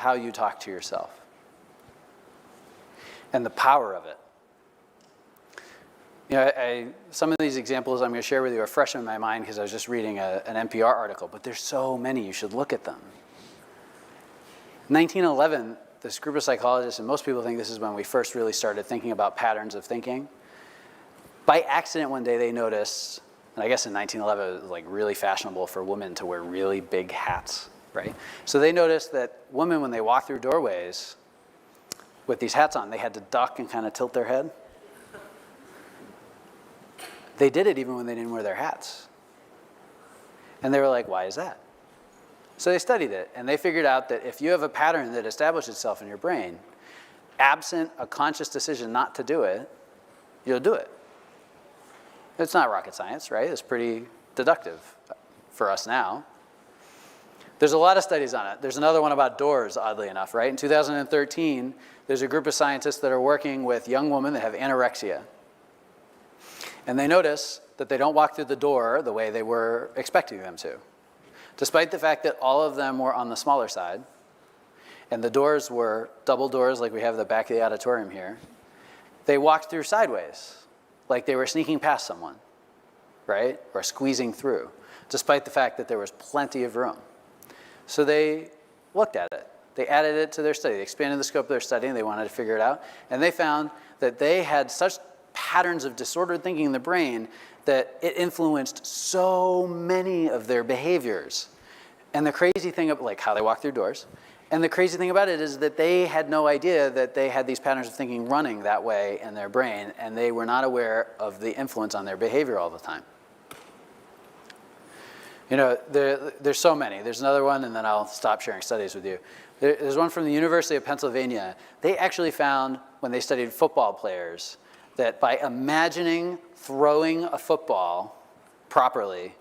how you talk to yourself and the power of it. You know, some of these examples I'm going to share with you are fresh in my mind because I was just reading an NPR article, but there's so many, you should look at them. 1911, this group of psychologists, and most people think this is when we first really started thinking about patterns of thinking. By accident one day they noticed, and I guess in 1911 it was like really fashionable for women to wear really big hats, right? So they noticed that women, when they walked through doorways with these hats on, they had to duck and kind of tilt their head. They did it even when they didn't wear their hats. And they were like, why is that? So they studied it, and they figured out that if you have a pattern that established itself in your brain, absent a conscious decision not to do it, you'll do it. It's not rocket science, right? It's pretty deductive for us now. There's a lot of studies on it. There's another one about doors, oddly enough, right? In 2013, there's a group of scientists that are working with young women that have anorexia. And they notice that they don't walk through the door the way they were expecting them to, despite the fact that all of them were on the smaller side, and the doors were double doors like we have at the back of the auditorium here. They walked through sideways, like they were sneaking past someone, right? Or squeezing through, despite the fact that there was plenty of room. So they looked at it. They added it to their study. They expanded the scope of their study, and they wanted to figure it out. And they found that they had such patterns of disordered thinking in the brain that it influenced so many of their behaviors. And the crazy thing, like how they walk through doors, and the crazy thing about it is that they had no idea that they had these patterns of thinking running that way in their brain, and they were not aware of the influence on their behavior all the time. You know, there's so many. There's another one, and then I'll stop sharing studies with you. There's one from the University of Pennsylvania. They actually found, when they studied football players, that by imagining throwing a football properly,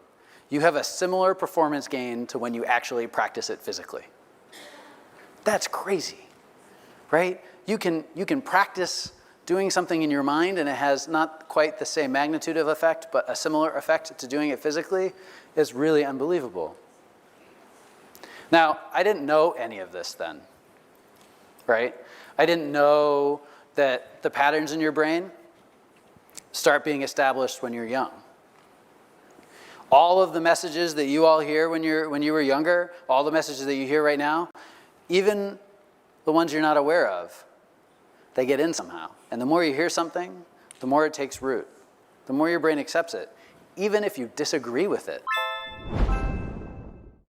you have a similar performance gain to when you actually practice it physically. That's crazy, right? You can practice doing something in your mind, and it has not quite the same magnitude of effect, but a similar effect to doing it physically. Is really unbelievable. Now, I didn't know any of this then, right? I didn't know that the patterns in your brain start being established when you're young. All of the messages that you all hear when you were younger, all the messages that you hear right now, even the ones you're not aware of, they get in somehow. And the more you hear something, the more it takes root. The more your brain accepts it, even if you disagree with it.